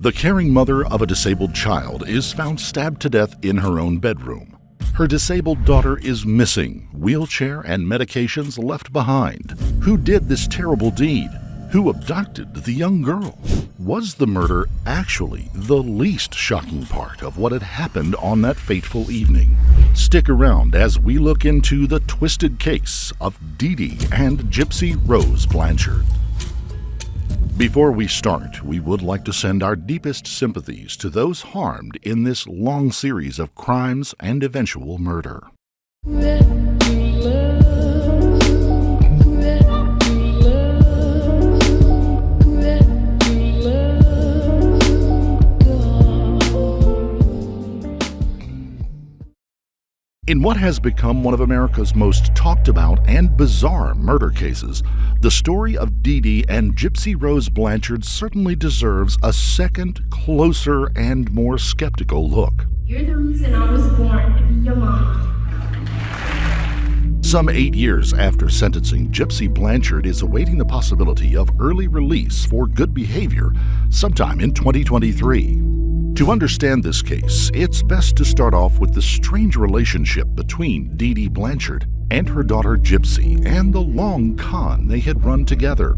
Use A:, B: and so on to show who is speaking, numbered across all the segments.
A: The caring mother of a disabled child is found stabbed to death in her own bedroom. Her disabled daughter is missing, wheelchair and medications left behind. Who did this terrible deed? Who abducted the young girl? Was the murder actually the least shocking part of what had happened on that fateful evening? Stick around as we look into the twisted case of DeeDee and Gypsy Rose Blanchard. Before we start, we would like to send our deepest sympathies to those harmed in this long series of crimes and eventual murder. In what has become one of America's most talked about and bizarre murder cases, the story of DeeDee and Gypsy Rose Blanchard certainly deserves a second, closer, and more skeptical look.
B: You're the reason I was born to be your mom.
A: Some 8 years after sentencing, Gypsy Blanchard is awaiting the possibility of early release for good behavior sometime in 2023. To understand this case, it's best to start off with the strange relationship between DeeDee Blanchard and her daughter Gypsy and the long con they had run together.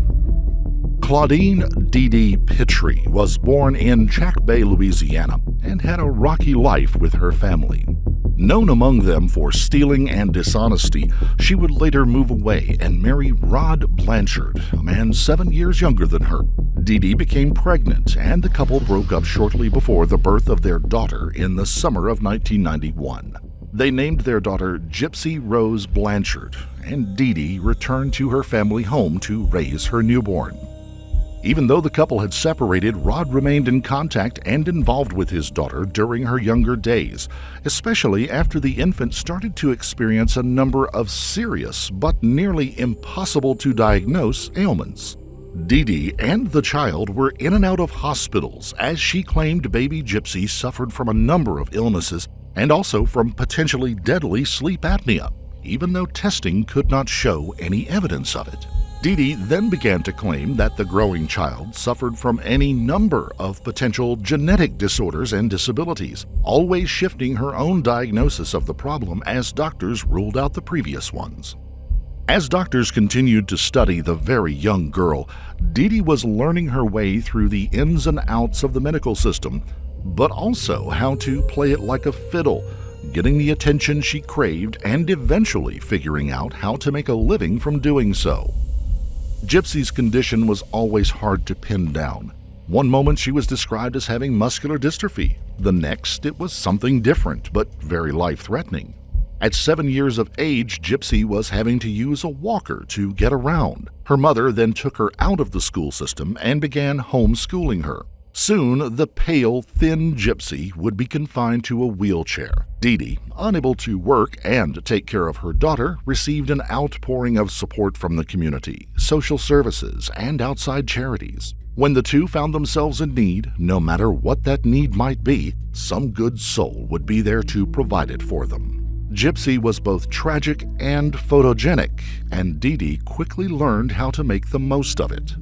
A: Claudine DeeDee Pitre was born in Chack Bay, Louisiana, and had a rocky life with her family. Known among them for stealing and dishonesty, she would later move away and marry Rod Blanchard, a man 7 years younger than her. DeeDee became pregnant, and the couple broke up shortly before the birth of their daughter in the summer of 1991. They named their daughter Gypsy Rose Blanchard, and DeeDee returned to her family home to raise her newborn. Even though the couple had separated, Rod remained in contact and involved with his daughter during her younger days, especially after the infant started to experience a number of serious but nearly impossible to diagnose ailments. DeeDee and the child were in and out of hospitals as she claimed baby Gypsy suffered from a number of illnesses and also from potentially deadly sleep apnea, even though testing could not show any evidence of it. DeeDee then began to claim that the growing child suffered from any number of potential genetic disorders and disabilities, always shifting her own diagnosis of the problem as doctors ruled out the previous ones. As doctors continued to study the very young girl, DeeDee was learning her way through the ins and outs of the medical system, but also how to play it like a fiddle, getting the attention she craved and eventually figuring out how to make a living from doing so. Gypsy's condition was always hard to pin down. One moment she was described as having muscular dystrophy. The next, it was something different, but very life-threatening. At 7 years of age, Gypsy was having to use a walker to get around. Her mother then took her out of the school system and began homeschooling her. Soon, the pale, thin Gypsy would be confined to a wheelchair. DeeDee, unable to work and take care of her daughter, received an outpouring of support from the community, social services, and outside charities. When the two found themselves in need, no matter what that need might be, some good soul would be there to provide it for them. Gypsy was both tragic and photogenic, and DeeDee quickly learned how to make the most of it.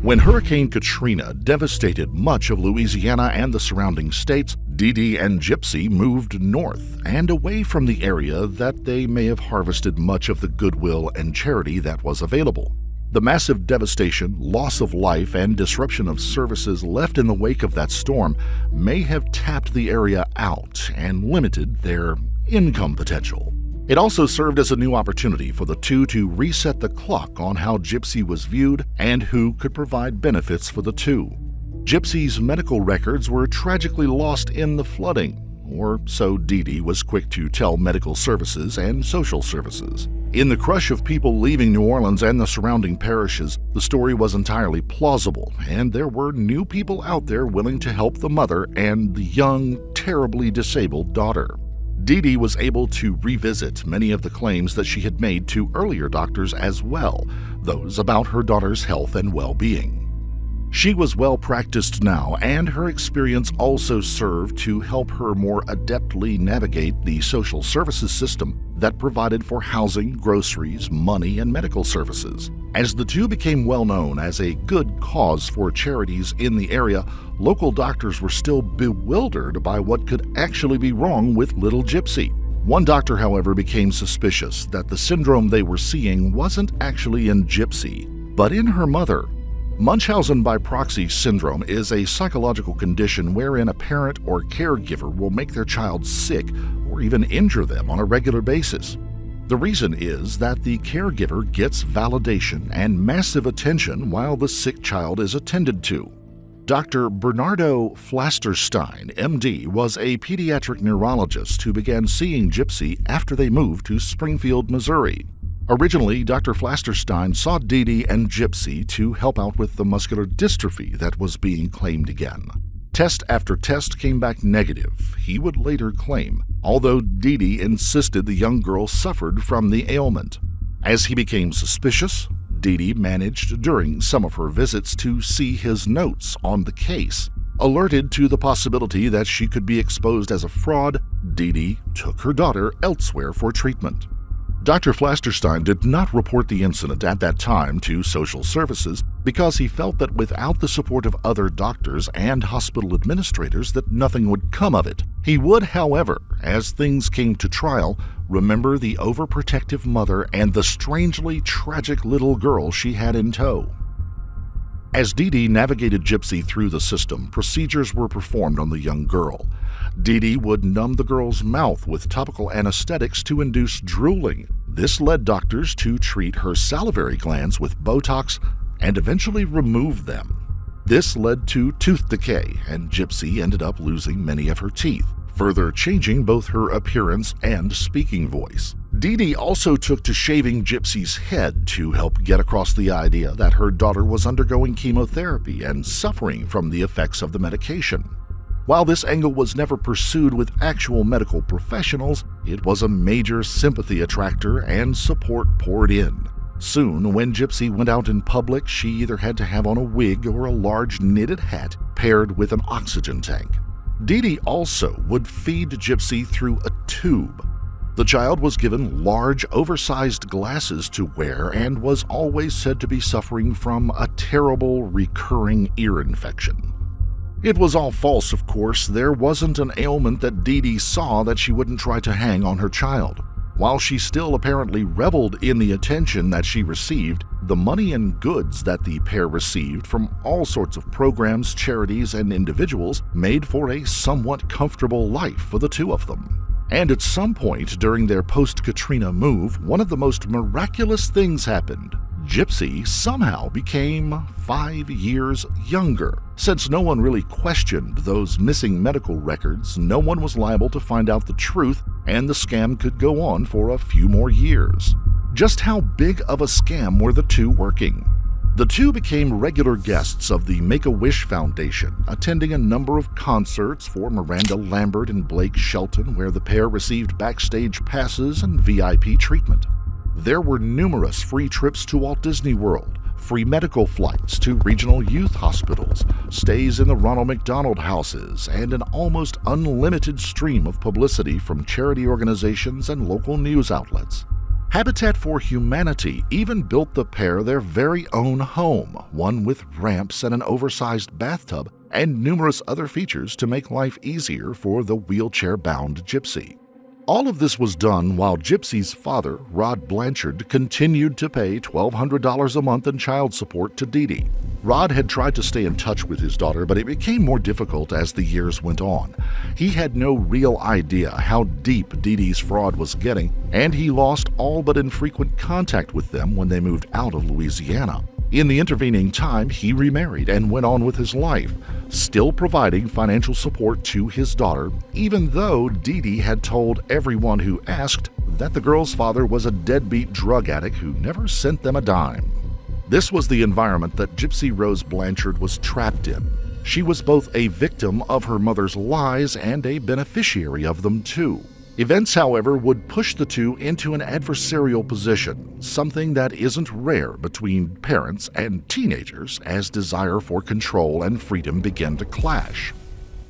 A: When Hurricane Katrina devastated much of Louisiana and the surrounding states, DeeDee and Gypsy moved north and away from the area that they may have harvested much of the goodwill and charity that was available. The massive devastation, loss of life, and disruption of services left in the wake of that storm may have tapped the area out and limited their income potential. It also served as a new opportunity for the two to reset the clock on how Gypsy was viewed and who could provide benefits for the two. Gypsy's medical records were tragically lost in the flooding, or so DeeDee was quick to tell medical services and social services. In the crush of people leaving New Orleans and the surrounding parishes, the story was entirely plausible, and there were new people out there willing to help the mother and the young, terribly disabled daughter. DeeDee was able to revisit many of the claims that she had made to earlier doctors as well, those about her daughter's health and well-being. She was well practiced now, and her experience also served to help her more adeptly navigate the social services system that provided for housing, groceries, money, and medical services. As the two became well known as a good cause for charities in the area, local doctors were still bewildered by what could actually be wrong with little Gypsy. One doctor, however, became suspicious that the syndrome they were seeing wasn't actually in Gypsy, but in her mother. Munchausen by proxy syndrome is a psychological condition wherein a parent or caregiver will make their child sick or even injure them on a regular basis. The reason is that the caregiver gets validation and massive attention while the sick child is attended to. Dr. Bernardo Flasterstein, MD, was a pediatric neurologist who began seeing Gypsy after they moved to Springfield, Missouri. Originally, Dr. Flasterstein saw DeeDee and Gypsy to help out with the muscular dystrophy that was being claimed again. Test after test came back negative, he would later claim, although DeeDee insisted the young girl suffered from the ailment. As he became suspicious, DeeDee managed during some of her visits to see his notes on the case. Alerted to the possibility that she could be exposed as a fraud, DeeDee took her daughter elsewhere for treatment. Dr. Flasterstein did not report the incident at that time to social services because he felt that without the support of other doctors and hospital administrators that nothing would come of it. He would, however, as things came to trial, remember the overprotective mother and the strangely tragic little girl she had in tow. As DeeDee navigated Gypsy through the system, procedures were performed on the young girl. DeeDee would numb the girl's mouth with topical anesthetics to induce drooling. This led doctors to treat her salivary glands with Botox and eventually remove them. This led to tooth decay, and Gypsy ended up losing many of her teeth, further changing both her appearance and speaking voice. DeeDee also took to shaving Gypsy's head to help get across the idea that her daughter was undergoing chemotherapy and suffering from the effects of the medication. While this angle was never pursued with actual medical professionals, it was a major sympathy attractor and support poured in. Soon, when Gypsy went out in public, she either had to have on a wig or a large knitted hat paired with an oxygen tank. DeeDee also would feed Gypsy through a tube. The child was given large, oversized glasses to wear and was always said to be suffering from a terrible, recurring ear infection. It was all false, of course. There wasn't an ailment that DeeDee saw that she wouldn't try to hang on her child. While she still apparently reveled in the attention that she received, the money and goods that the pair received from all sorts of programs, charities, and individuals made for a somewhat comfortable life for the two of them. And at some point during their post-Katrina move, one of the most miraculous things happened. Gypsy somehow became 5 years younger. Since no one really questioned those missing medical records, no one was liable to find out the truth, and the scam could go on for a few more years. Just how big of a scam were the two working? The two became regular guests of the Make-A-Wish Foundation, attending a number of concerts for Miranda Lambert and Blake Shelton, where the pair received backstage passes and VIP treatment. There were numerous free trips to Walt Disney World, free medical flights to regional youth hospitals, stays in the Ronald McDonald houses, and an almost unlimited stream of publicity from charity organizations and local news outlets. Habitat for Humanity even built the pair their very own home, one with ramps and an oversized bathtub and numerous other features to make life easier for the wheelchair-bound Gypsy. All of this was done while Gypsy's father, Rod Blanchard, continued to pay $1,200 a month in child support to DeeDee. Rod had tried to stay in touch with his daughter, but it became more difficult as the years went on. He had no real idea how deep DeeDee's fraud was getting, and he lost all but infrequent contact with them when they moved out of Louisiana. In the intervening time, he remarried and went on with his life, still providing financial support to his daughter, even though DeeDee had told everyone who asked that the girl's father was a deadbeat drug addict who never sent them a dime. This was the environment that Gypsy Rose Blanchard was trapped in. She was both a victim of her mother's lies and a beneficiary of them too. Events, however, would push the two into an adversarial position, something that isn't rare between parents and teenagers as desire for control and freedom begin to clash.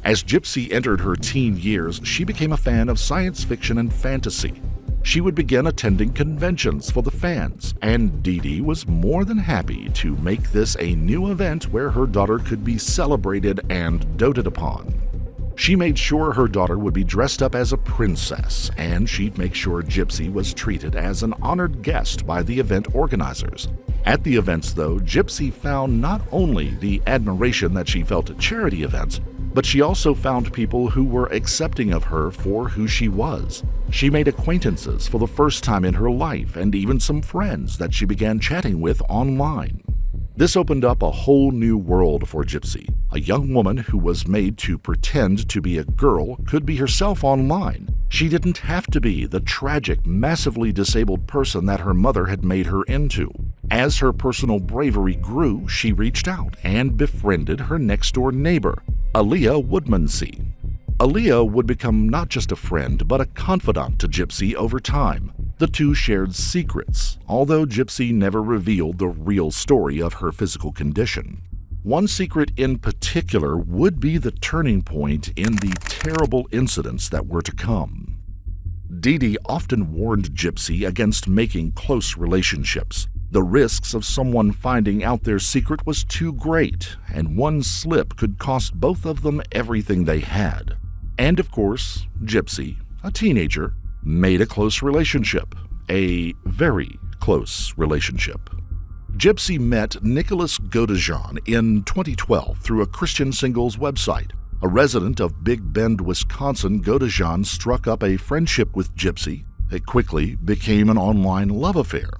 A: As Gypsy entered her teen years, she became a fan of science fiction and fantasy. She would begin attending conventions for the fans, and DeeDee was more than happy to make this a new event where her daughter could be celebrated and doted upon. She made sure her daughter would be dressed up as a princess, and she'd make sure Gypsy was treated as an honored guest by the event organizers. At the events, though, Gypsy found not only the admiration that she felt at charity events, but she also found people who were accepting of her for who she was. She made acquaintances for the first time in her life, and even some friends that she began chatting with online. This opened up a whole new world for Gypsy. A young woman who was made to pretend to be a girl could be herself online. She didn't have to be the tragic, massively disabled person that her mother had made her into. As her personal bravery grew, she reached out and befriended her next-door neighbor, Aaliyah Woodmansee. Aaliyah would become not just a friend, but a confidant to Gypsy over time. The two shared secrets, although Gypsy never revealed the real story of her physical condition. One secret in particular would be the turning point in the terrible incidents that were to come. DeeDee often warned Gypsy against making close relationships. The risks of someone finding out their secret was too great, and one slip could cost both of them everything they had. And of course, Gypsy, a teenager, made a close relationship, a very close relationship. Gypsy met Nicholas Godejean in 2012 through a Christian singles website. A resident of Big Bend, Wisconsin, Godejean struck up a friendship with Gypsy. It quickly became an online love affair.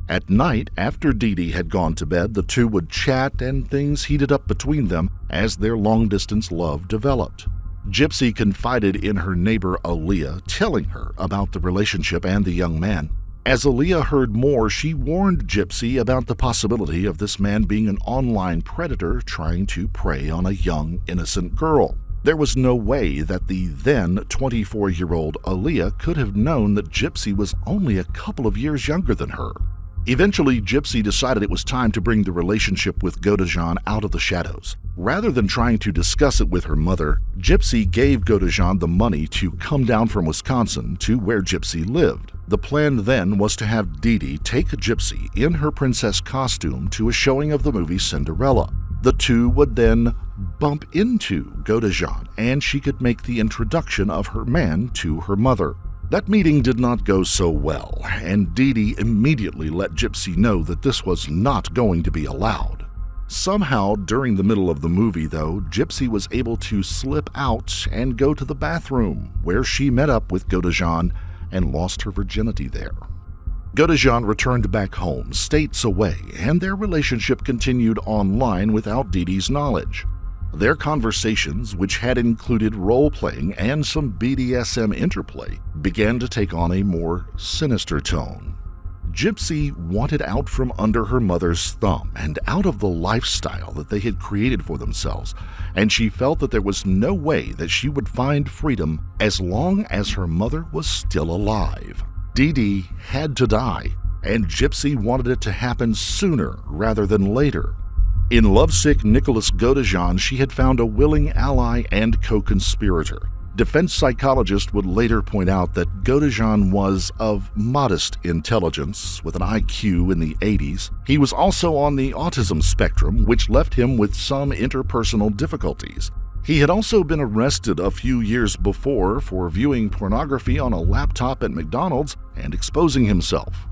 A: At night, after DeeDee had gone to bed, the two would chat and things heated up between them as their long-distance love developed. Gypsy confided in her neighbor Aaliyah, telling her about the relationship and the young man. As Aaliyah heard more, she warned Gypsy about the possibility of this man being an online predator trying to prey on a young, innocent girl. There was no way that the then 24-year-old Aaliyah could have known that Gypsy was only a couple of years younger than her. Eventually, Gypsy decided it was time to bring the relationship with Godejean out of the shadows. Rather than trying to discuss it with her mother, Gypsy gave Godejean the money to come down from Wisconsin to where Gypsy lived. The plan then was to have DeeDee take Gypsy in her princess costume to a showing of the movie Cinderella. The two would then bump into Godejean, and she could make the introduction of her man to her mother. That meeting did not go so well, and DeeDee immediately let Gypsy know that this was not going to be allowed. Somehow, during the middle of the movie, though, Gypsy was able to slip out and go to the bathroom, where she met up with Godejean and lost her virginity there. Godejean returned back home, states away, and their relationship continued online without DeeDee's knowledge. Their conversations, which had included role-playing and some BDSM interplay, began to take on a more sinister tone. Gypsy wanted out from under her mother's thumb and out of the lifestyle that they had created for themselves, and she felt that there was no way that she would find freedom as long as her mother was still alive. DeeDee had to die, and Gypsy wanted it to happen sooner rather than later. In lovesick Nicholas Godejean, she had found a willing ally and co-conspirator. Defense psychologists would later point out that Godejean was of modest intelligence, with an IQ in the 80s. He was also on the autism spectrum, which left him with some interpersonal difficulties. He had also been arrested a few years before for viewing pornography on a laptop at McDonald's and exposing himself.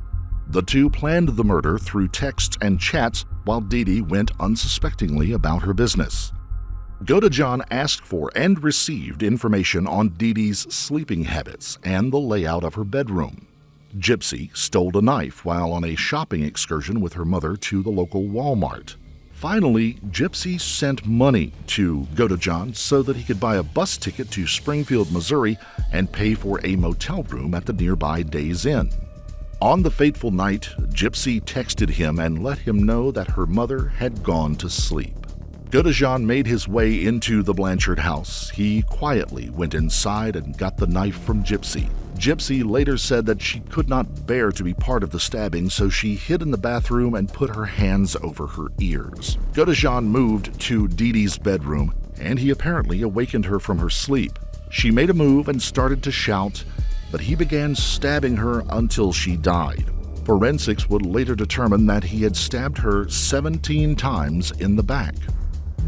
A: The two planned the murder through texts and chats while DeeDee went unsuspectingly about her business. Godejean asked for and received information on DeeDee's sleeping habits and the layout of her bedroom. Gypsy stole a knife while on a shopping excursion with her mother to the local Walmart. Finally, Gypsy sent money to Godejean so that he could buy a bus ticket to Springfield, Missouri, and pay for a motel room at the nearby Days Inn. On the fateful night, Gypsy texted him and let him know that her mother had gone to sleep. Godejean made his way into the Blanchard house. He quietly went inside and got the knife from Gypsy. Gypsy later said that she could not bear to be part of the stabbing, so she hid in the bathroom and put her hands over her ears. Godejean moved to DeeDee's bedroom, and he apparently awakened her from her sleep. She made a move and started to shout, but he began stabbing her until she died. Forensics would later determine that he had stabbed her 17 times in the back.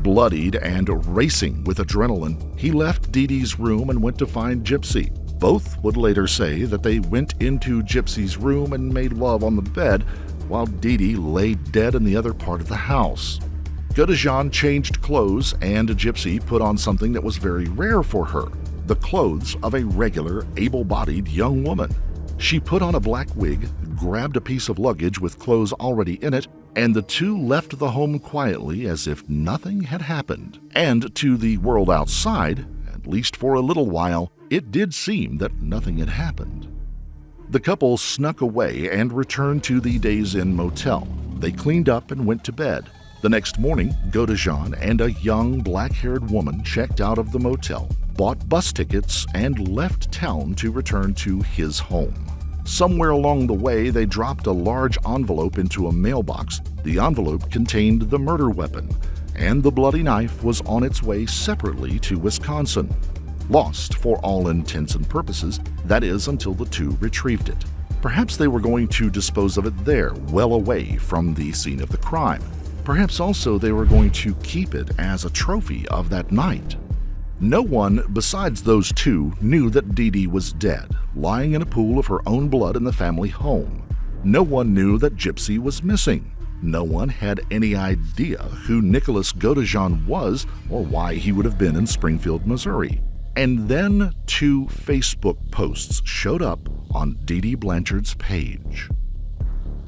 A: Bloodied and racing with adrenaline, he left DeeDee's room and went to find Gypsy. Both would later say that they went into Gypsy's room and made love on the bed, while DeeDee lay dead in the other part of the house. Godejean changed clothes, and Gypsy put on something that was very rare for her, the clothes of a regular, able-bodied young woman. She put on a black wig, grabbed a piece of luggage with clothes already in it, and the two left the home quietly as if nothing had happened. And to the world outside, at least for a little while, it did seem that nothing had happened. The couple snuck away and returned to the Days Inn motel. They cleaned up and went to bed. The next morning, Godejean and a young black-haired woman checked out of the motel, bought bus tickets, and left town to return to his home. Somewhere along the way, they dropped a large envelope into a mailbox. The envelope contained the murder weapon, and the bloody knife was on its way separately to Wisconsin. Lost for all intents and purposes, that is, until the two retrieved it. Perhaps they were going to dispose of it there, well away from the scene of the crime. Perhaps also they were going to keep it as a trophy of that night. No one besides those two knew that DeeDee was dead, lying in a pool of her own blood in the family home. No one knew that Gypsy was missing. No one had any idea who Nicholas Godejean was or why he would have been in Springfield, Missouri. And then 2 Facebook posts showed up on DeeDee Blanchard's page.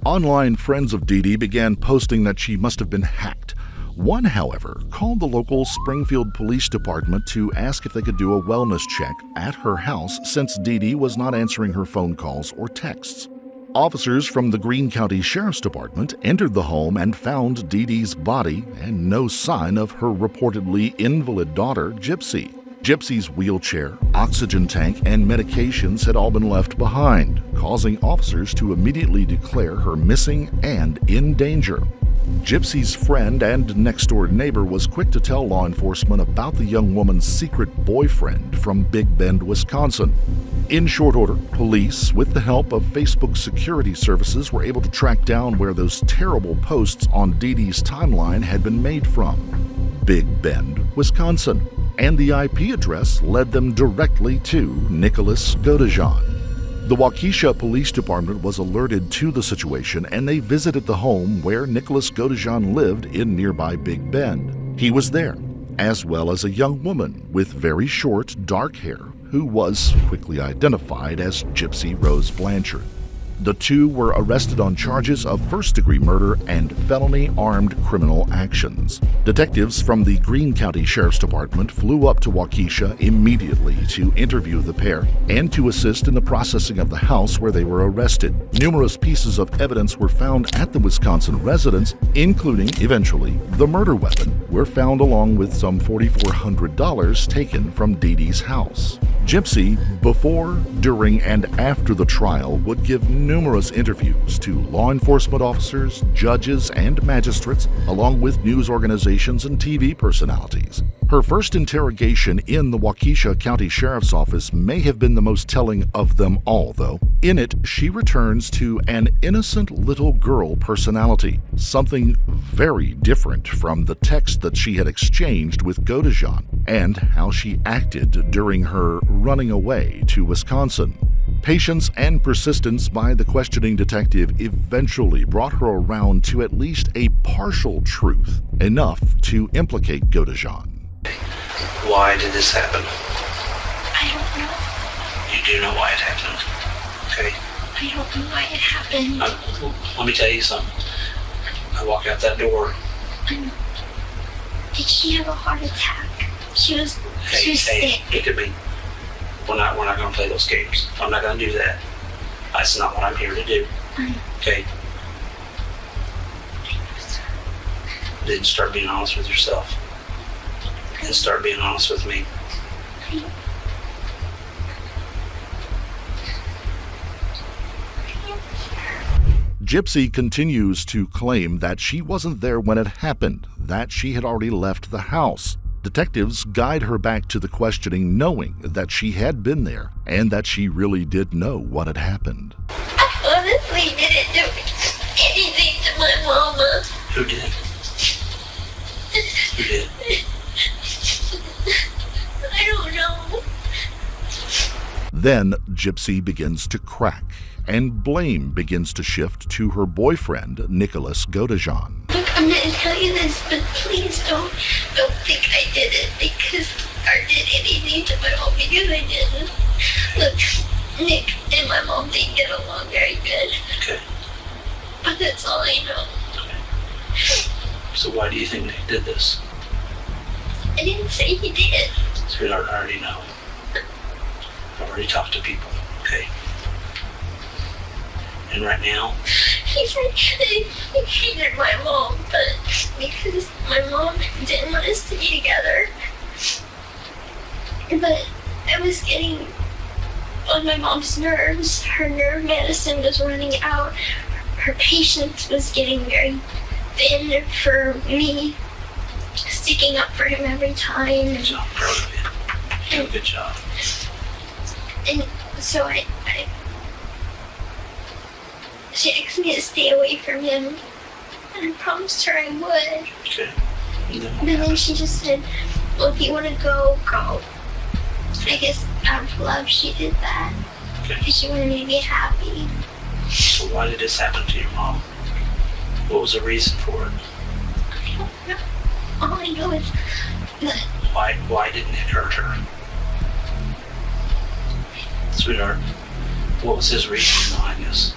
A: Online friends of DeeDee began posting that she must have been hacked. One, however, called the local Springfield Police Department to ask if they could do a wellness check at her house since DeeDee was not answering her phone calls or texts. Officers from the Greene County Sheriff's Department entered the home and found DeeDee's body and no sign of her reportedly invalid daughter, Gypsy. Gypsy's wheelchair, oxygen tank, and medications had all been left behind, causing officers to immediately declare her missing and in danger. Gypsy's friend and next-door neighbor was quick to tell law enforcement about the young woman's secret boyfriend from Big Bend, Wisconsin. In short order, police, with the help of Facebook security services, were able to track down where those terrible posts on DeeDee's timeline had been made from: Big Bend, Wisconsin. And the IP address led them directly to Nicholas Godejean. The Waukesha Police Department was alerted to the situation, and they visited the home where Nicholas Godejean lived in nearby Big Bend. He was there, as well as a young woman with very short, dark hair, who was quickly identified as Gypsy Rose Blanchard. The two were arrested on charges of first-degree murder and felony armed criminal actions. Detectives from the Greene County Sheriff's Department flew up to Waukesha immediately to interview the pair and to assist in the processing of the house where they were arrested. Numerous pieces of evidence were found at the Wisconsin residence, including, eventually, the murder weapon, were found along with some $4,400 taken from DeeDee's house. Gypsy, before, during, and after the trial, would give numerous interviews to law enforcement officers, judges, and magistrates, along with news organizations and TV personalities. Her first interrogation in the Waukesha County Sheriff's Office may have been the most telling of them all, though. In it, she returns to an innocent little girl personality, something very different from the text that she had exchanged with Godejean, and how she acted during her running away to Wisconsin. Patience and persistence by the questioning detective eventually brought her around to at least a partial truth, enough to implicate Godejean.
C: Why did this happen?
B: I don't know.
C: You do know why it happened, okay?
B: I don't know why it happened.
C: Let me tell you something. I walk out that door.
B: Did she have a heart attack? She was sick.
C: It could be. We're not going to play those games. I'm not going to do that. That's not what I'm here to do. Okay? Then start being honest with yourself. And start being honest with me.
A: Gypsy continues to claim that she wasn't there when it happened, that she had already left the house. Detectives guide her back to the questioning, knowing that she had been there and that she really did know what had happened.
B: I honestly didn't do anything to my mama.
C: Who did? Who did?
B: I don't know.
A: Then Gypsy begins to crack, and blame begins to shift to her boyfriend, Nicholas Godejan.
B: Look, I'm gonna tell you this, but please don't think I did it because I did anything to my mom because I didn't. Look, Nick and my mom didn't get along very good.
C: Okay.
B: But that's all I know.
C: Okay. So why do you think Nick did this?
B: I didn't say he did.
C: Sweetheart, I already know. I've already talked to people, okay? And right now,
B: He said he hated my mom, but because my mom didn't want us to be together. But I was getting on my mom's nerves. Her nerve medicine was running out. Her patience was getting very thin for me, sticking up for him every time.
C: so I'm proud of you. You did a good job.
B: And so she asked me to stay away from him, and I promised her I would.
C: Okay. And then what
B: But then
C: happened?
B: she just said, well, if you want to go, go. I guess out of love she did that,
C: Okay.
B: because she wanted me to be happy.
C: So why did this happen to your mom? What was the reason for it?
B: I don't know. All I know is that
C: Why didn't it hurt her? Sweetheart, what was his reason behind this?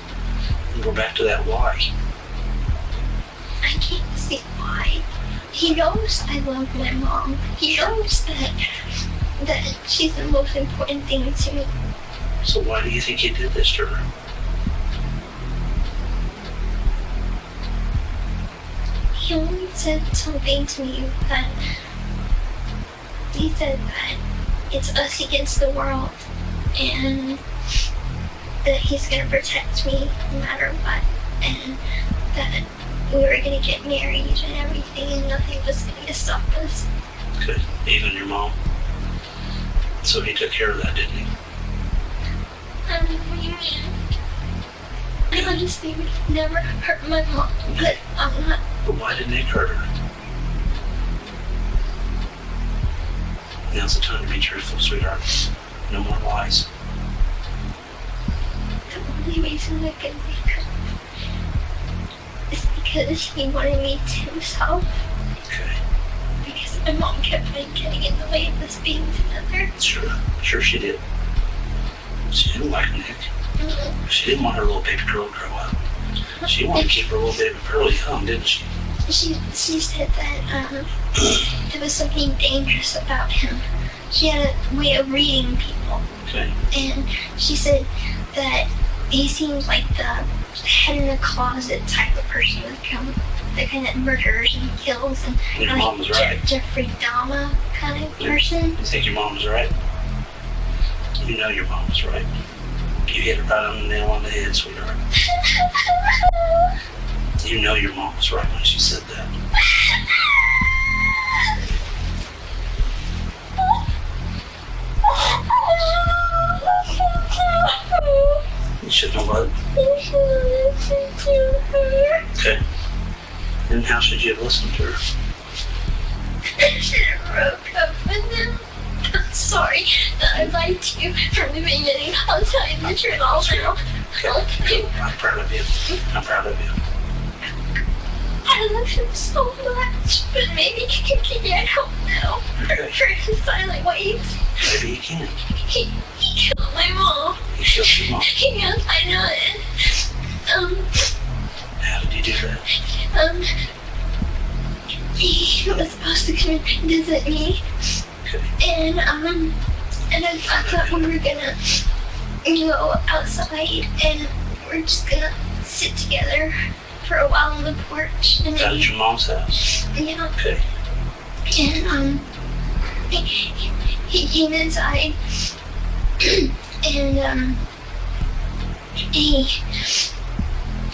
C: And go back to that why.
B: I can't see why. He knows I love my mom. He knows that she's the most important thing to me.
C: So why do you think he did this to her?
B: He only said something to me that he said that it's us against the world and that he's gonna protect me no matter what, and that we were gonna get married and everything and nothing was gonna stop us.
C: Good. Even your mom? So he took care of that, didn't he?
B: What do you mean? I honestly would never hurt my mom, but I'm not.
C: But why did Nick hurt her? Now's the time to be truthful, sweetheart. No more lies.
B: The only reason I can think of is because he wanted me to himself.
C: Okay.
B: Because my mom kept on getting in the way of us being together.
C: Sure she did. She didn't like Nick. She didn't want her little baby girl to grow up. She wanted to keep her little baby girl young, didn't she?
B: She said that there was something dangerous about him. She had a way of reading people.
C: Okay.
B: And she said that he seems like the head in a closet type of person, the kind that murders and kills and
C: Your mom was right.
B: Jeffrey Dahmer kind of person.
C: You think your mom was right? You know your mom was right. You hit it right on the nail on the head, sweetheart. You know your mom was right when she said that. You should know what? Okay. Then how should you have listened to her?
B: I should have broke up with him. I'm sorry that I lied to you from the beginning. I'll tell you the truth all now.
C: Okay. I'm proud of you. I'm proud of you.
B: I love him so much, but maybe he can't help now.
C: Okay.
B: For his silent ways.
C: Maybe you can.
B: He killed my mom.
C: You killed your mom.
B: Yes, I know it.
C: How did you do that?
B: He was supposed to come and visit me.
C: Okay.
B: And I thought we were gonna go outside and we're just gonna sit together for a while on the porch. And
C: Out
B: then,
C: at your mom's house.
B: yeah.
C: Okay.
B: And he came inside and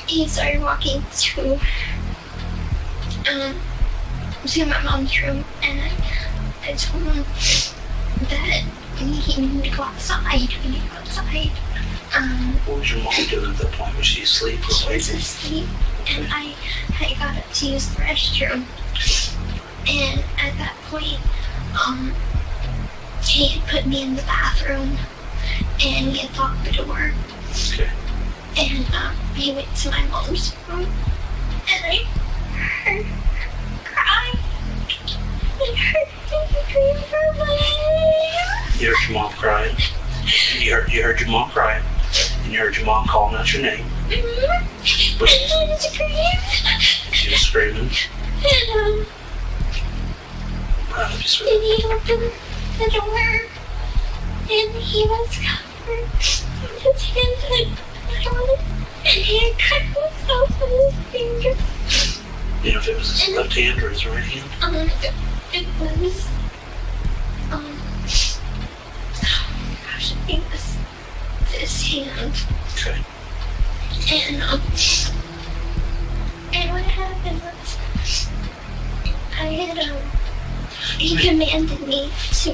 B: he started walking to my mom's room, and I told him that he needed to go outside. We need to go outside.
C: What was your mom doing at that point? Was she asleep or
B: She
C: awake?
B: was asleep, and I got up to use the restroom. And at that point, he had put me in the bathroom, and he had locked the door.
C: Okay.
B: And he went to my mom's room, and I heard her cry. And heard him scream for me.
C: You heard your mom crying. You heard your mom crying, and you heard your mom calling out your name. But
B: And I screamed.
C: she was screaming.
B: And
C: Proud of you, sweet.
B: and he opened the door, and he was covered in his hands and blood, and he had cut himself with his finger.
C: You know if it was his left hand or his right hand?
B: It was, gosh, I think it was this hand.
C: Okay.
B: And what happened was, I had, he commanded me to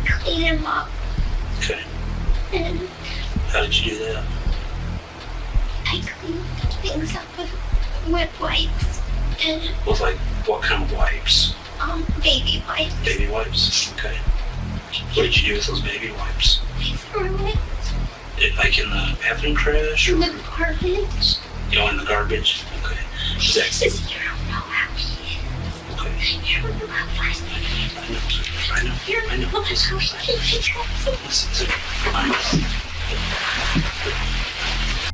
B: clean him up,
C: Okay.
B: and
C: How did you do that?
B: I cleaned things up with wipes, and,
C: With like what kind of wipes?
B: baby wipes.
C: Baby wipes? Okay. What did you do with those baby wipes?
B: I threw it
C: Like in the bathroom trash
B: in
C: or
B: the garbage.
C: in the garbage? Okay. Is that
B: Jesus, you don't know how he is.
C: okay?
B: You don't know how fast he is.
C: I know.
B: You don't know how he controls
C: Listen, I know.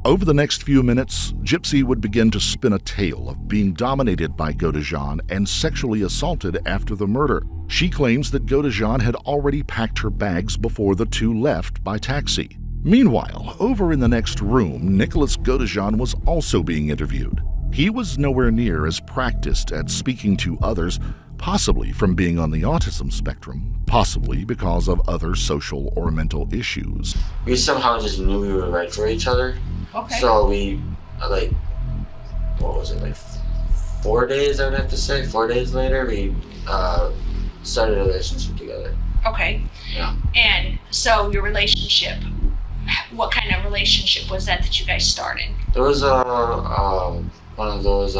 A: Over the next few minutes, Gypsy would begin to spin a tale of being dominated by Godejean and sexually assaulted after the murder. She claims that Godejean had already packed her bags before the two left by taxi. Meanwhile, over in the next room, Nicholas Godejean was also being interviewed. He was nowhere near as practiced at speaking to others, possibly from being on the autism spectrum, possibly because of other social or mental issues.
D: We somehow just knew we were right for each other.
E: Okay.
D: So we, like, what was it, like 4 days, I would have to say? 4 days later, we started a relationship together.
E: Okay.
D: Yeah.
E: And so your relationship, what kind of relationship was that you guys started?
D: There was one of those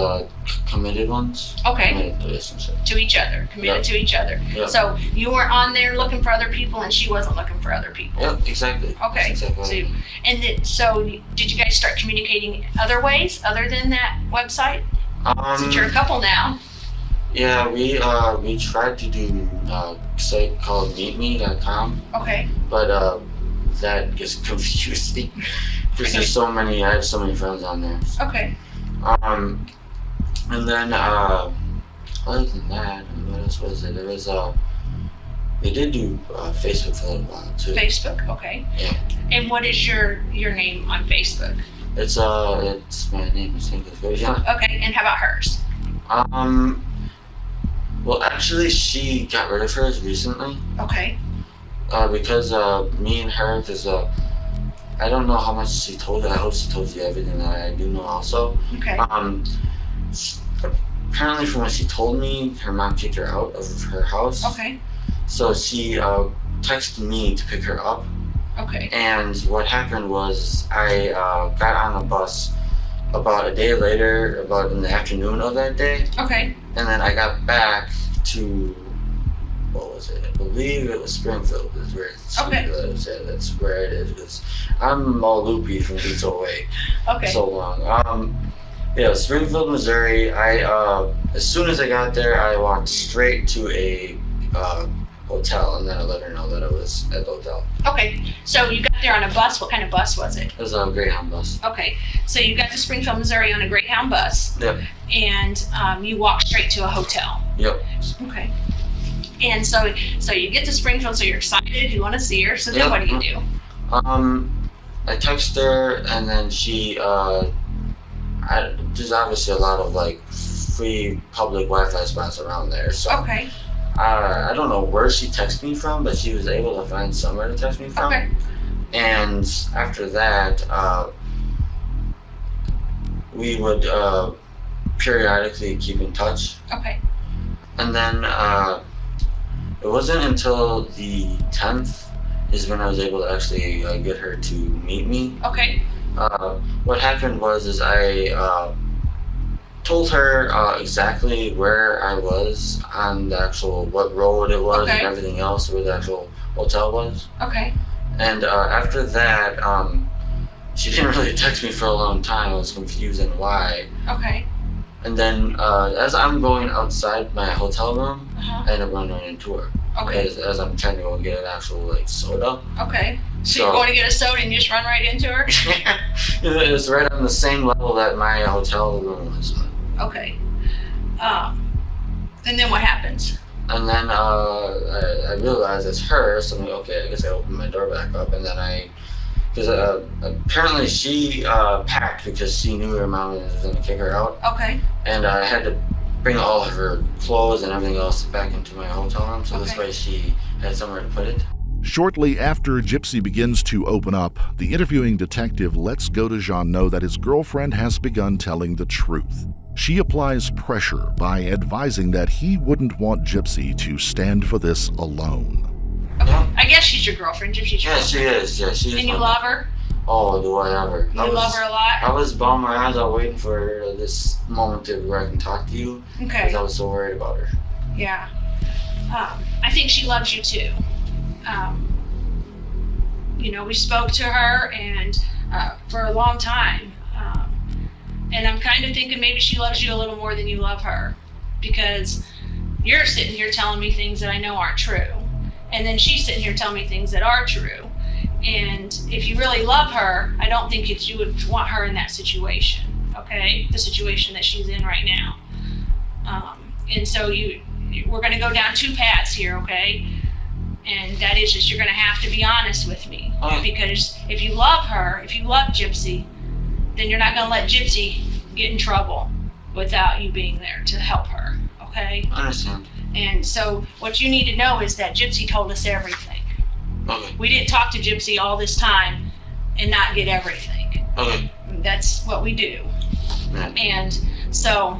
D: committed ones.
E: Okay.
D: Committed relationship.
E: To each other, committed
D: Yeah.
E: to each other.
D: Yeah.
E: So you were on there looking for other people and she wasn't looking for other people.
D: Yep, exactly.
E: Okay.
D: That's exactly.
E: So did you guys start communicating other ways other than that website? Since you're a couple now.
D: Yeah, we tried to do a site called meetme.com,
E: Okay.
D: but that gets confusing because there's so many. I have so many friends on there.
E: Okay.
D: And then other than that, what else was it? There was they did do Facebook for a little while too.
E: Facebook. Okay.
D: Yeah.
E: And what is your name on Facebook?
D: It's my name. I think it's good. Yeah.
E: Okay. And how about hers?
D: Well, actually, she got rid of hers recently.
E: Okay.
D: Because me and her, because I don't know how much she told you. I hope she told you everything that I do know also.
E: Okay.
D: Apparently from what she told me, her mom kicked her out of her house.
E: Okay.
D: So she texted me to pick her up.
E: Okay.
D: And what happened was I got on a bus about a day later, about in the afternoon of that day.
E: Okay.
D: And then I got back to, what was it? I believe it was Springfield is where
E: Okay.
D: That's where it is, because I'm all loopy from being so away
E: Okay.
D: so long. Yeah, Springfield, Missouri. As soon as I got there, I walked straight to a hotel, and then I let her know that I was at the hotel.
E: Okay. So you got there on a bus. What kind of bus was it?
D: It was a Greyhound bus.
E: Okay. So you got to Springfield, Missouri on a Greyhound bus.
D: Yep.
E: And you walked straight to a hotel.
D: Yep.
E: Okay. And so you get to Springfield, so you're excited, you want to see her. So then what do you do?
D: I text her, and then she, there's obviously a lot of like free public Wi-Fi spots around there. So
E: Okay.
D: I don't know where she texted me from, but she was able to find somewhere to text me from.
E: Okay.
D: And after that, we would periodically keep in touch.
E: Okay.
D: And then it wasn't until the 10th is when I was able to actually get her to meet me.
E: Okay.
D: What happened was I told her exactly where I was on the actual, what road it was,
E: Okay.
D: and everything else, where the actual hotel was.
E: Okay.
D: And after that, she didn't really text me for a long time. I was confused on why.
E: Okay.
D: And then as I'm going outside my hotel room,
E: Uh-huh.
D: I end up running into her.
E: Okay.
D: As I'm trying to go get an actual like soda.
E: Okay. So you're going to get a soda and you just run right into her?
D: It was right on the same level that my hotel room was on.
E: Okay. And then what happens?
D: And then I realized it's her, so I'm like, okay, I guess I opened my door back up, and then because apparently she packed because she knew her mom was going to kick her out,
E: Okay.
D: and I had to bring all of her clothes and everything else back into my hotel room, so this
E: Okay.
D: way she had somewhere to put it.
A: Shortly after Gypsy begins to open up, the interviewing detective lets Godejean know that his girlfriend has begun telling the truth. She applies pressure by advising that he wouldn't want Gypsy to stand for this alone.
E: Okay.
D: Yeah.
E: I guess she's your girlfriend. Gypsy's your
D: Yeah, she
E: girlfriend.
D: is. Yeah, she is.
E: And you
D: my-
E: love her?
D: Oh, do I ever?
E: You love her a
D: I
E: lot?
D: was bawling my eyes out waiting for this moment where I can talk to you, because
E: Okay.
D: I was so worried about her.
E: Yeah. I think she loves you too. We spoke to her and for a long time. And I'm kind of thinking maybe she loves you a little more than you love her, because you're sitting here telling me things that I know aren't true. And then she's sitting here telling me things that are true. And if you really love her, I don't think you would want her in that situation, okay? The situation that she's in right now. And so we're going to go down two paths here, okay? And that is just you're going to have to be honest with me. Because if you love her, if you love Gypsy, then you're not going to let Gypsy get in trouble without you being there to help her, okay?
D: I understand.
E: And so what you need to know is that Gypsy told us everything.
D: Okay.
E: We didn't talk to Gypsy all this time and not get everything.
D: Okay.
E: That's what we do.
D: Man.
E: And so,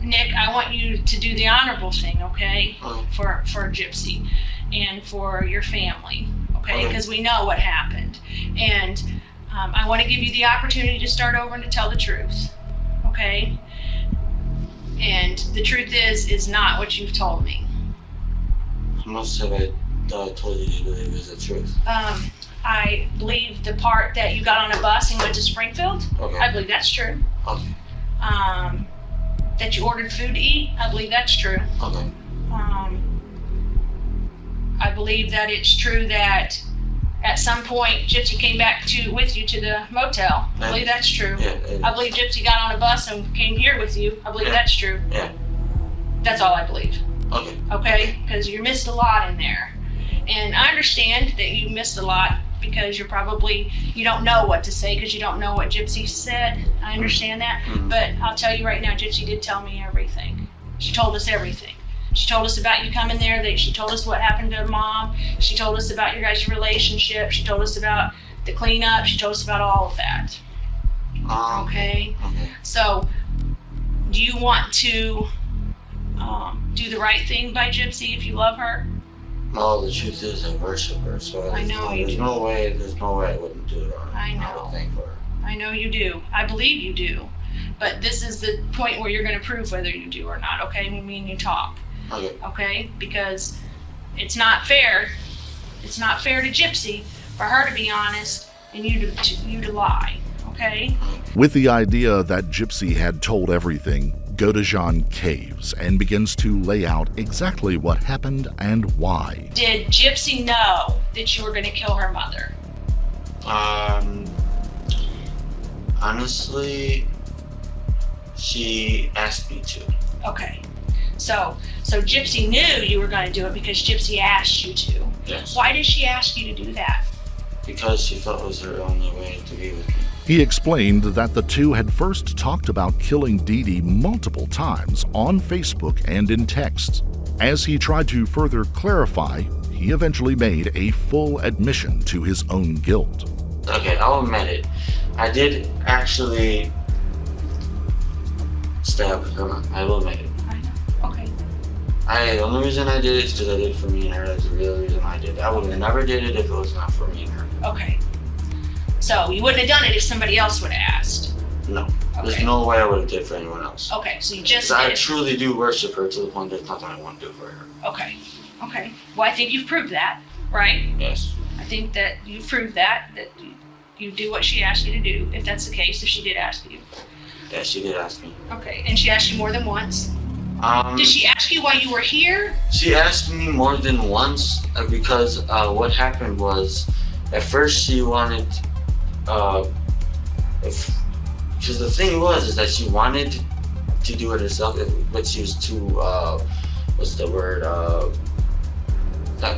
E: Nick, I want you to do the honorable thing, okay?
D: Okay.
E: For Gypsy and for your family, okay?
D: Okay.
E: Because we know what happened. And I want to give you the opportunity to start over and to tell the truth, okay? And the truth is not what you've told me.
D: How much have I told you to believe is the truth?
E: I believe the part that you got on a bus and went to Springfield,
D: Okay.
E: I believe that's true.
D: Okay.
E: That you ordered food to eat, I believe that's true.
D: Okay.
E: I believe that it's true that at some point Gypsy came back with you to the motel. I believe that's true.
D: Yeah.
E: I believe Gypsy got on a bus and came here with you. I believe
D: Yeah.
E: that's true.
D: Yeah.
E: That's all I believe.
D: Okay.
E: Okay? Because you missed a lot in there. And I understand that you missed a lot because you don't know what to say because you don't know what Gypsy said. I understand that.
D: Mhm.
E: But I'll tell you right now, Gypsy did tell me everything. She told us everything. She told us about you coming there. She told us what happened to Mom. She told us about your guys' relationship. She told us about the cleanup. She told us about all of that. Okay?
D: Okay.
E: So, do you want to do the right thing by Gypsy if you love her?
D: Well, the truth is I worship her, so
E: I know you
D: there's
E: do.
D: no way I wouldn't do it on her.
E: I know.
D: I would think for her.
E: I know you do. I believe you do. But this is the point where you're going to prove whether you do or not, okay? Me and you talk,
D: Okay.
E: okay? Because it's not fair. It's not fair to Gypsy for her to be honest and you to lie, okay?
A: With the idea that Gypsy had told everything, Godejean caves and begins to lay out exactly what happened and why.
E: Did Gypsy know that you were going to kill her mother?
D: Honestly, she asked me to.
E: Okay. So Gypsy knew you were going to do it because Gypsy asked you to.
D: Yes.
E: Why did she ask you to do that?
D: Because she felt it was her only way to be with me.
A: He explained that the two had first talked about killing DeeDee multiple times on Facebook and in texts. As he tried to further clarify, he eventually made a full admission to his own guilt.
D: Okay, I'll admit it. I did actually stab her mom. I will admit it.
E: I know. Okay.
D: The only reason I did it is because I did it for me and her. That's the real reason I did it. I would have never did it if it was not for me and her.
E: Okay. So you wouldn't have done it if somebody else would have asked.
D: No. There's
E: Okay.
D: no way I would have did it for anyone else.
E: Okay, so you just
D: 'Cause I
E: did it.
D: truly do worship her to the point there's nothing I want to do for her.
E: Okay. Okay. Well, I think you've proved that, right?
D: Yes.
E: I think that you've proved that you do what she asked you to do, if that's the case, if she did ask you.
D: Yeah, she did ask me.
E: Okay. And she asked you more than once.
D: Um,
E: Did she ask you why you were here?
D: She asked me more than once because what happened was, at first she wanted, because the thing was is that she wanted to do it herself, but she was too, what's the word?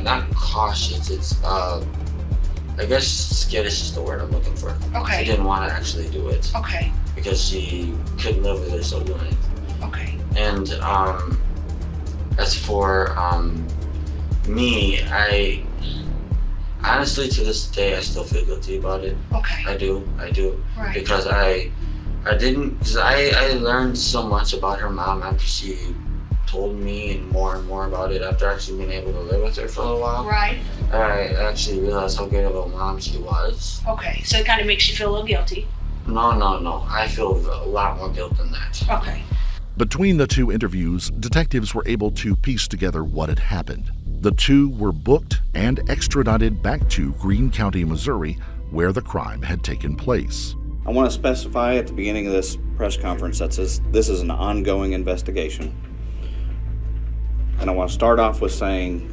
D: Not cautious. It's I guess skittish is the word I'm looking for.
E: Okay.
D: She didn't want to actually do it
E: Okay.
D: because she couldn't live with herself doing it.
E: Okay.
D: And as for me, I honestly to this day I still feel guilty about it.
E: Okay.
D: I do,
E: Right.
D: because I learned so much about her mom after she told me and more about it after actually being able to live with her for a while.
E: Right.
D: I actually realized how great of a mom she was.
E: Okay. So it kind of makes you feel a little guilty.
D: No. I feel a lot more guilt than that.
E: Okay.
A: Between the two interviews, detectives were able to piece together what had happened. The two were booked and extradited back to Greene County, Missouri, where the crime had taken place.
F: I want to specify at the beginning of this press conference that says this is an ongoing investigation. And I want to start off with saying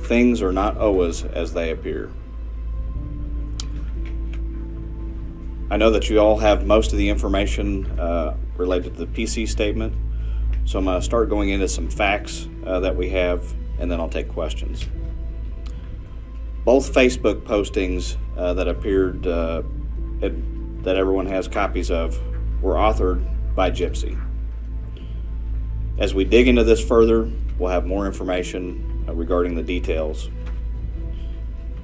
F: things are not always as they appear. I know that you all have most of the information related to the PC statement, so I'm going to start going into some facts that we have, and then I'll take questions. Both Facebook postings that appeared, that everyone has copies of, were authored by Gypsy. As we dig into this further, we'll have more information regarding the details.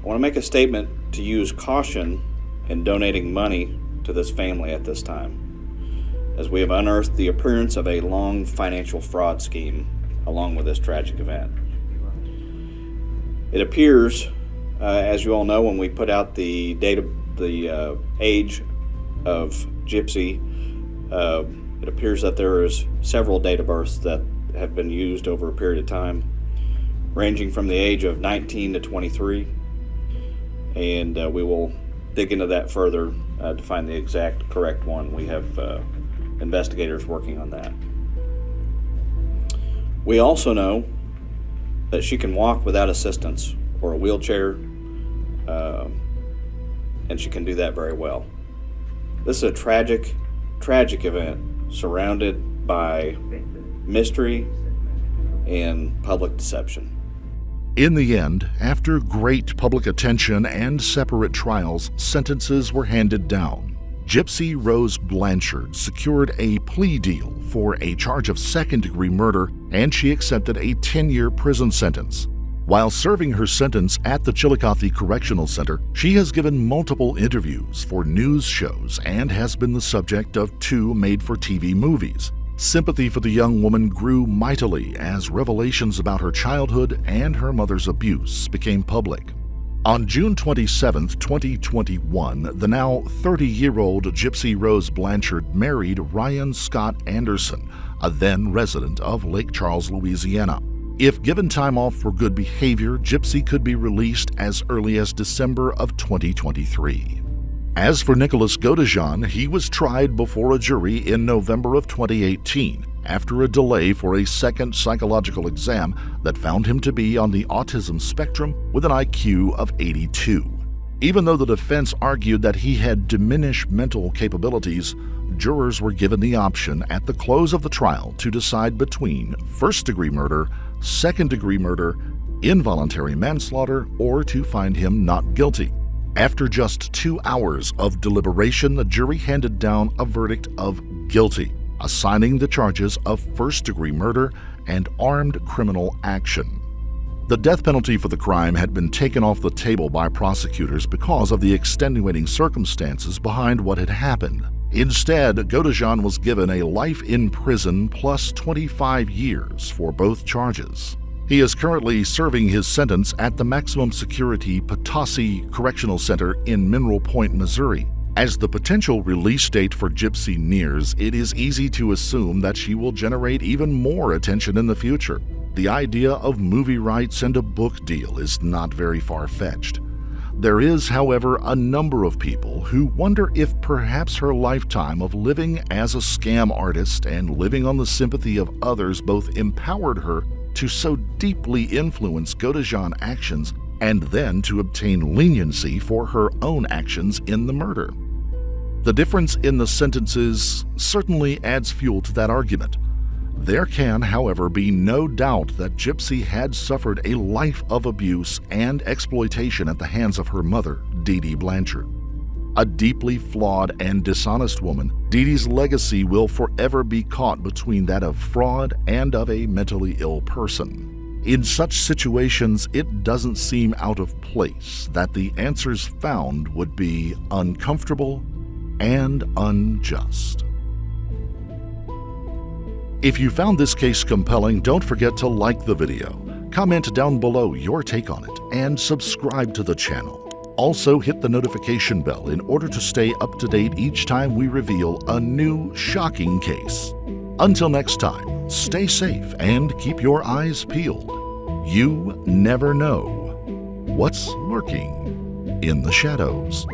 F: I want to make a statement to use caution in donating money to this family at this time, as we have unearthed the appearance of a long financial fraud scheme along with this tragic event. It appears, as you all know, when we put out the age of Gypsy, it appears that there is several date of births that have been used over a period of time, ranging from the age of 19 to 23, and we will dig into that further to find the exact correct one. We have investigators working on that. We also know that she can walk without assistance or a wheelchair, and she can do that very well. This is a tragic event surrounded by mystery and public deception.
A: In the end, after great public attention and separate trials, sentences were handed down. Gypsy Rose Blanchard secured a plea deal for a charge of second-degree murder, and she accepted a 10-year prison sentence. While serving her sentence at the Chillicothe Correctional Center, she has given multiple interviews for news shows and has been the subject of 2 made-for-TV movies. Sympathy for the young woman grew mightily as revelations about her childhood and her mother's abuse became public. On June 27, 2021, the now 30-year-old Gypsy Rose Blanchard married Ryan Scott Anderson, a then resident of Lake Charles, Louisiana. If given time off for good behavior, Gypsy could be released as early as December of 2023. As for Nicholas Godejean, he was tried before a jury in November of 2018 after a delay for a second psychological exam that found him to be on the autism spectrum with an IQ of 82. Even though the defense argued that he had diminished mental capabilities, jurors were given the option at the close of the trial to decide between first-degree murder, second-degree murder, involuntary manslaughter, or to find him not guilty. After just 2 hours of deliberation, the jury handed down a verdict of guilty, assigning the charges of first-degree murder and armed criminal action. The death penalty for the crime had been taken off the table by prosecutors because of the extenuating circumstances behind what had happened. Instead, Godejan was given a life in prison plus 25 years for both charges. He is currently serving his sentence at the maximum security Potosi Correctional Center in Mineral Point, Missouri. As the potential release date for Gypsy nears, it is easy to assume that she will generate even more attention in the future. The idea of movie rights and a book deal is not very far-fetched. There is, however, a number of people who wonder if perhaps her lifetime of living as a scam artist and living on the sympathy of others both empowered her to so deeply influence Godejan actions and then to obtain leniency for her own actions in the murder. The difference in the sentences certainly adds fuel to that argument. There can, however, be no doubt that Gypsy had suffered a life of abuse and exploitation at the hands of her mother, DeeDee Blanchard. A deeply flawed and dishonest woman, DeeDee's legacy will forever be caught between that of fraud and of a mentally ill person. In such situations, it doesn't seem out of place that the answers found would be uncomfortable and unjust. If you found this case compelling, don't forget to like the video, comment down below your take on it, and subscribe to the channel. Also, hit the notification bell in order to stay up to date each time we reveal a new shocking case. Until next time, stay safe and keep your eyes peeled. You never know what's lurking in the shadows.